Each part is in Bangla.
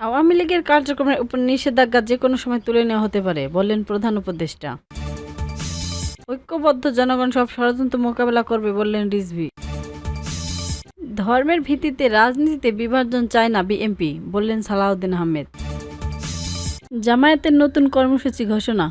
আওয়ামী লীগের কার্যক্রমের উপর নিষেধাজ্ঞা যেকোনো সময় তুলে নেওয়া হতে পারে, বললেন প্রধান উপদেষ্টা। ঐক্যবদ্ধ জনগণ সব ষড়যন্ত্র মোকাবেলা করবে, বললেন রিজভী। ধর্মের ভিত্তিতে রাজনীতিতে বিভাজন চায় না বিএনপি, বললেন সালাউদ্দিন আহমেদ। জামায়াতের নতুন কর্মসূচি ঘোষণা।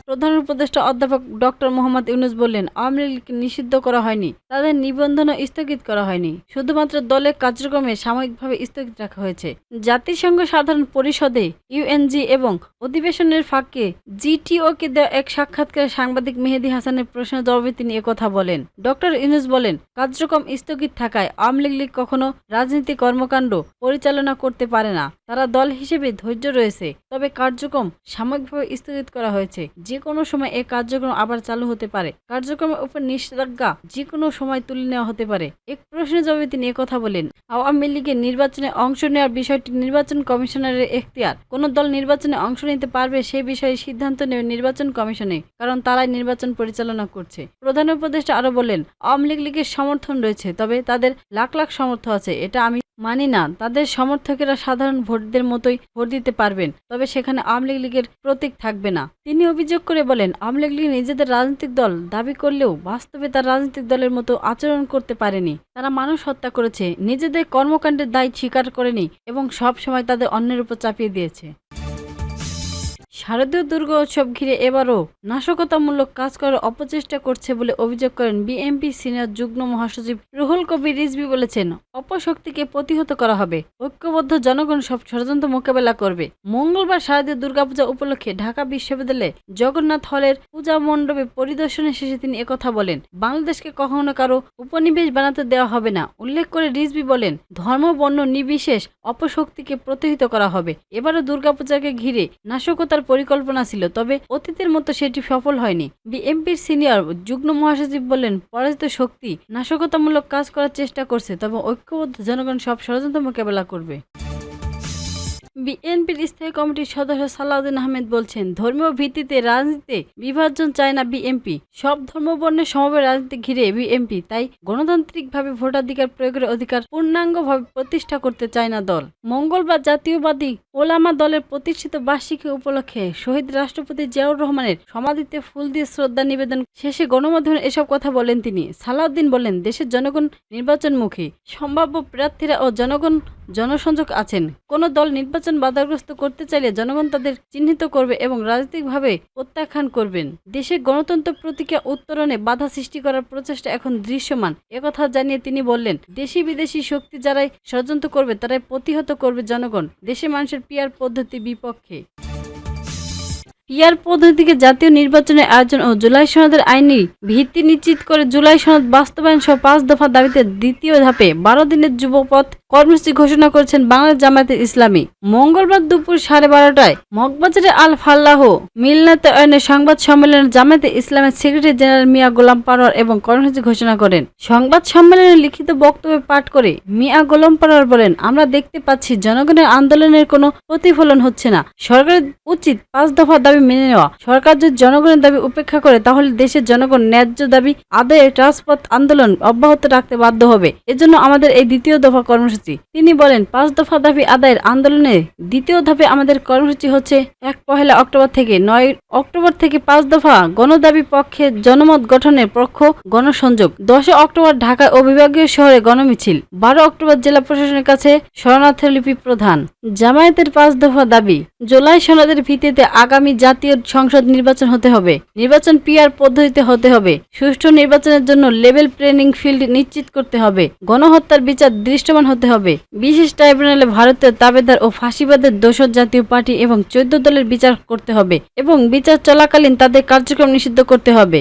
প্রধান উপদেষ্টা অধ্যাপক ডক্টর মোহাম্মদ ইউনূস বললেন, আওয়ামী লীগকে নিষিদ্ধ করা হয়নি, তাদের নিবন্ধনও স্থগিত করা হয়নি, শুধুমাত্র দলের কার্যক্রমে সাময়িকভাবে স্থগিত রাখা হয়েছে। জাতিসংঘ সাধারণ পরিষদে ইউএনজি এবং অধিবেশনের ফাঁকে জিটিওকে দেওয়া এক সাক্ষাৎকারে সাংবাদিক মেহেদী হাসানের প্রশ্নের জবাবে তিনি একথা বলেন। ডক্টর ইউনূস বলেন, কার্যক্রম স্থগিত থাকায় আওয়ামী লীগ কখনো রাজনীতি কর্মকাণ্ড পরিচালনা করতে পারে না। তারা দল হিসেবে ধৈর্য রয়েছে, তবে কার্যক্রম সাময়িকভাবে স্থগিত করা হয়েছে। যে কোনো সময় এই কার্যক্রম আবার চালু হতে পারে। কার্যক্রমের উপর নিষেধাজ্ঞা যে কোনো সময় তুলে নেওয়া হতে পারে। এক প্রশ্নের জবাবে তিনি একথা বলেন। আওয়ামী লীগের নির্বাচনে অংশ নেওয়ার বিষয়টি নির্বাচন কমিশনারের এখতিয়ার। কোন দল নির্বাচনে অংশ নিতে পারবে সে বিষয়ে সিদ্ধান্ত নেবে নির্বাচন কমিশনে, কারণ তারাই নির্বাচন পরিচালনা করছে। প্রধান উপদেষ্টা আরো বলেন, আওয়ামী লীগের সমর্থন রয়েছে, তবে তাদের লাখ লাখ সমর্থক আছে, এটা আমি মানি না। তাদের সমর্থকেরা সাধারণ ভোটদের মতোই ভোট দিতে পারবেন, তবে সেখানে আওয়ামী লীগের প্রতীক থাকবে না। তিনি অভিযোগ করে বলেন, আওয়ামী লীগ নিজেদের রাজনৈতিক দল দাবি করলেও বাস্তবে তার রাজনৈতিক দলের মতো আচরণ করতে পারেনি। তারা মানুষ হত্যা করেছে, নিজেদের কর্মকাণ্ডের দায় স্বীকার করেনি এবং সব সময় তাদের অন্যের উপর চাপিয়ে দিয়েছে। শারদীয় দুর্গা উৎসব ঘিরে এবারও নাশকতামূলক কাজ করার অপচেষ্টা করছে বলে অভিযোগ করেন বিএনপি সিনিয়র যুগ্ম মহাসচিব রুহুল কবির রিজভী। বলেছেন, অপশক্তিকে প্রতিহত করা হবে, ঐক্যবদ্ধ জনগণ সব ষড়যন্ত্র মোকাবেলা করবে। মঙ্গলবার শারদীয় দুর্গাপূজা উপলক্ষে ঢাকা বিশ্ববিদ্যালয়ে জগন্নাথ হলের পূজা মণ্ডপে পরিদর্শনের শেষে তিনি একথা বলেন। বাংলাদেশকে কখনো কারো উপনিবেশ বানাতে দেওয়া হবে না। উল্লেখ করে রিজভী বলেন, ধর্ম বর্ণ নির্বিশেষ অপশক্তিকে প্রতিহত করা হবে। এবারও দুর্গাপূজাকে ঘিরে নাশকতার পরিকল্পনা ছিল, তবে অতীতের মতো সেটি সফল হয়নি। বিএনপির সিনিয়র যুগ্ম মহাসচিব বলেন, পরাজিত শক্তি নাশকতামূলক কাজ করার চেষ্টা করছে, তবে ঐক্যবদ্ধ জনগণ সব ষড়যন্ত্র মোকাবেলা করবে। বিএনপির স্থায়ী কমিটির সদস্য সালাউদ্দিন আহমেদ বলছেন, ধর্মীয় ভিত্তিতে রাজনীতিতে বিভাজন চায় না বিএনপি। সব ধর্মবর্ণের সমবায় রাজনীতি ঘিরে বিএনপি, তাই গণতান্ত্রিকভাবে ভোটাধিকার প্রয়োগের অধিকার পূর্ণাঙ্গভাবে প্রতিষ্ঠা করতে চায় না দল। মঙ্গলবার জাতীয়বাদী ওলামা দলের প্রতিষ্ঠিত বার্ষিকী উপলক্ষে শহীদ রাষ্ট্রপতি জিয়াউর রহমানের সমাধিতে ফুল দিয়ে শ্রদ্ধা নিবেদন শেষে গণমাধ্যমে এসব কথা বলেন তিনি। সালাউদ্দিন বলেন, দেশের জনগণ নির্বাচনমুখী, সম্ভাব্য প্রার্থীরা ও জনসংযোগ আছেন। কোন দল নির্বাচন বাধাগ্রস্ত করতে চাইলে জনগণ তাদের চিহ্নিত করবে এবং রাজনৈতিকভাবে প্রত্যাখ্যান করবেন। দেশে গণতন্ত্র প্রতিক্রিয়া উত্তরণে বাধা সৃষ্টি করার প্রচেষ্টা এখন দৃশ্যমান, একথা জানিয়ে তিনি বললেন, দেশি বিদেশি শক্তি যারাই ষড়যন্ত্র করবে তারাই প্রতিহত করবে জনগণ। দেশে মানুষের পিআর পদ্ধতির বিপক্ষে। পিআর পদ্ধতিকে জাতীয় নির্বাচনের আয়োজন ও জুলাই সনদের আইনি ভিত্তি নিশ্চিত করে জুলাই সনদ বাস্তবায়ন সহ ৫ দফা দাবিতে দ্বিতীয় ধাপে ১২ দিনের যুবপথ কর্মসূচি ঘোষণা করেছেন বাংলাদেশ জামায়াতে ইসলামী। মঙ্গলবার দুপুর 12:30টায় মগবাজারে আল ফাল্লাহ মিলনায়তনে সংবাদ সম্মেলনে জামায়াতে ইসলামের সেক্রেটারি জেনারেল মিয়া গোলাম পরোয়ার এবং কর্মসূচি ঘোষণা করেন। সংবাদ সম্মেলনে লিখিত বক্তব্য পাঠ করে মিয়া গোলাম পরোয়ার বলেন, আমরা দেখতে পাচ্ছি জনগণের আন্দোলনের কোনো প্রতিফলন হচ্ছে না। সরকারের উচিত ৫ দফা দাবি মেনে নেওয়া। সরকার যদি জনগণের দাবি উপেক্ষা করে তাহলে দেশের জনগণ ন্যায্য দাবি আদায়ে রাজপথ আন্দোলন অব্যাহত রাখতে বাধ্য হবে। এজন্য আমাদের এই দ্বিতীয় দফা কর্মসূচি। তিনি বলেন, ৫ দফা দাবি আদায়ের আন্দোলনে দ্বিতীয় ধাপে আমাদের কর্মসূচি হচ্ছে ১ অক্টোবর থেকে ৯ অক্টোবর থেকে ৫ দফা গণদাবি পক্ষে জনমত গঠনের পক্ষ গণসংযোগ, ১০ অক্টোবর ঢাকায় ও বিভাগীয় শহরে গণমিছিল, ১২ অক্টোবর জেলা প্রশাসনের কাছে শরণার্থীলিপি প্রদান। জামায়াতের ৫ দফা দাবি, জুলাই সনদের ভিত্তিতে আগামী জাতীয় সংসদ নির্বাচন হতে হবে। নির্বাচন পিআর পদ্ধতিতে হতে হবে। সুষ্ঠু নির্বাচনের জন্য লেভেল প্লেইং ফিল্ড নিশ্চিত করতে হবে। গণহত্যার বিচার দৃশ্যমান হতে হবে। বিশেষ ট্রাইব্যুনালে ভারতীয় তাবেদার ও ফাঁসিবাদের দোষর জাতীয় পার্টি এবং ১৪ দলের বিচার করতে হবে এবং বিচার চলাকালীন তাদের কার্যক্রম নিষিদ্ধ করতে হবে।